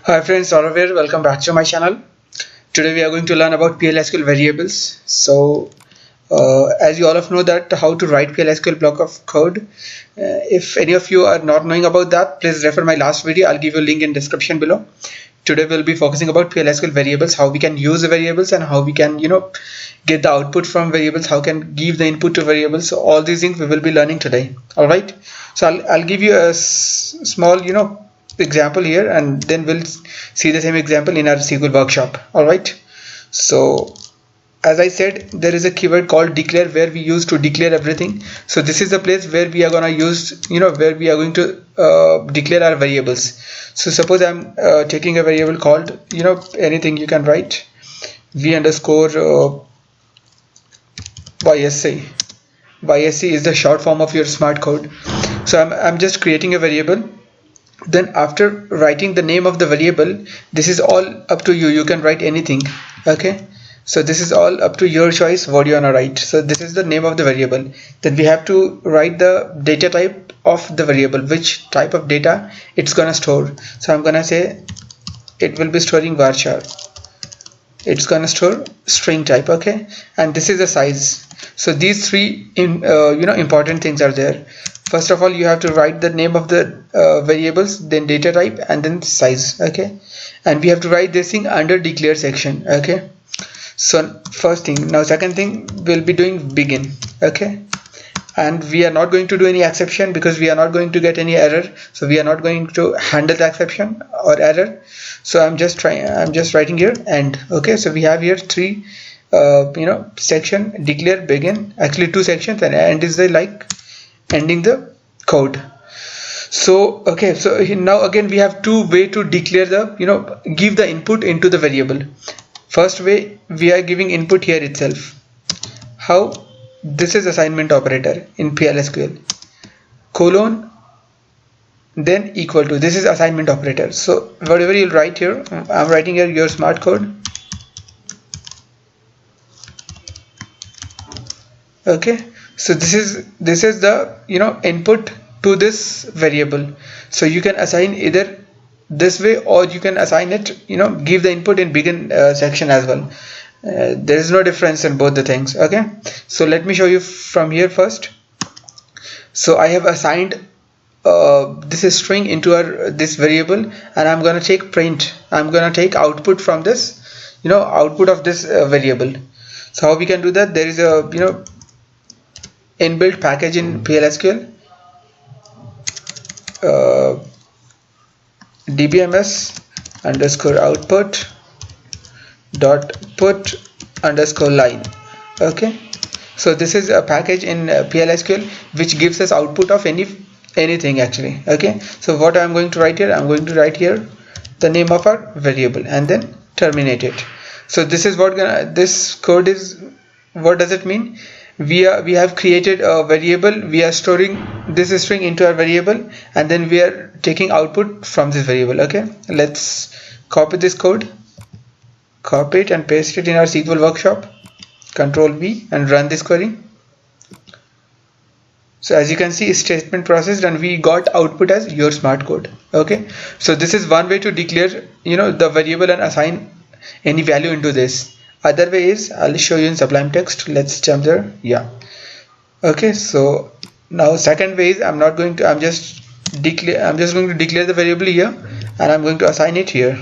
Hi friends, all here. Welcome back to my channel. Today we are going to learn about Pl Sql variables. As you all of know that how to write Pl Sql block of code. If any of you are not knowing about that, please refer my last video. I'll give you a link in description below. Today we'll be focusing about Pl Sql variables, how we can use the variables and how we can get the output from variables, how can give the input to variables. So all these things we will be learning today. All right. So I'll give you a small example here, and then we'll see the same example in our SQL workshop. All right. So as I said, there is a keyword called declare where we use to declare everything. So this is the place where we are going to use, where we are going to declare our variables. So suppose I'm taking a variable called, anything you can write, v underscore ysc. ysc is the short form of your smart code. So I'm just creating a variable. Then after writing the name of the variable, this is all up to you. You can write anything. Okay. So this is all up to your choice what you wanna write. So this is the name of the variable. Then we have to write the data type of the variable, which type of data it's gonna store. So I'm gonna say it will be storing varchar. It's gonna store string type. Okay. And this is the size. So these three important things are there. First of all, you have to write the name of the variables, then data type, and then size. Okay. And we have to write this thing under declare section. Okay. So first thing. Now second thing, we'll be doing begin. Okay. And we are not going to do any exception because we are not going to get any error. So we are not going to handle the exception or error. So I'm just writing here end. Okay. So we have here three section, declare, begin, actually two sections, and end is the ending the code. So okay, so now again we have two ways to declare the give the input into the variable. First way, we are giving input here itself. How? This is assignment operator in Pl Sql, colon, then equal to, this is assignment operator. So whatever you'll write here, I'm writing here your smart code. Okay. So this is the input to this variable. So you can assign either this way, or you can assign it, give the input in begin section as well. There is no difference in both the things. Okay. So let me show you from here first. So I have assigned this is string into this variable, and I'm gonna take print. I'm gonna take output from this, output of this variable. So how we can do that? There is a inbuilt package in Pl Sql, dbms underscore output dot put underscore line. Okay. So this is a package in Pl Sql which gives us output of anything actually. Okay. So what I'm going to write here, I'm going to write here the name of our variable and then terminate it. So this is what this code is. What does it mean? We have created a variable, we are storing this string into our variable, and then we are taking output from this variable. Okay, let's copy this code, copy it and paste it in our SQL workshop, Control V, and run this query. So as you can see, statement processed and we got output as your smart code. Okay, so this is one way to declare the variable and assign any value into this. Other way is, I'll show you in Sublime Text. Let's jump there. Yeah. Okay. So now second way is, I'm just going to declare the variable here, and I'm going to assign it here.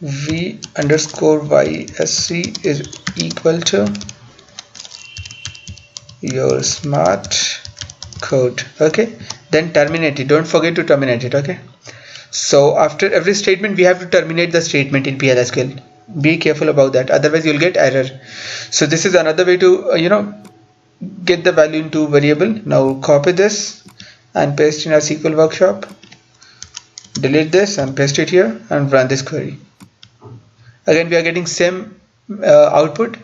v underscore ysc is equal to your smart code. Okay. Then terminate it. Don't forget to terminate it. Okay. So after every statement, we have to terminate the statement in Pl Sql. Be careful about that, otherwise you'll get error. So this is another way to get the value into variable. Now copy this and paste in our SQL workshop. Delete this and paste it here and run this query. Again, we are getting same output.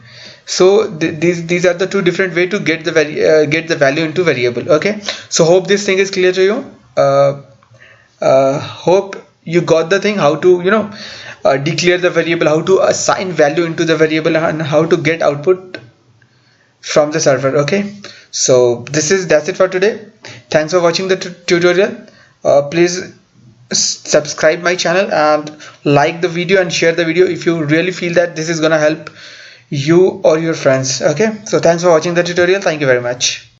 So these are the two different way to get the value into variable. Okay. So hope this thing is clear to you. Hope you got the thing, how to declare the variable, how to assign value into the variable, and how to get output from the server. Okay, so that's it for today. Thanks for watching the tutorial. Please subscribe my channel and like the video and share the video if you really feel that this is gonna help you or your friends. Okay, so thanks for watching the tutorial. Thank you very much.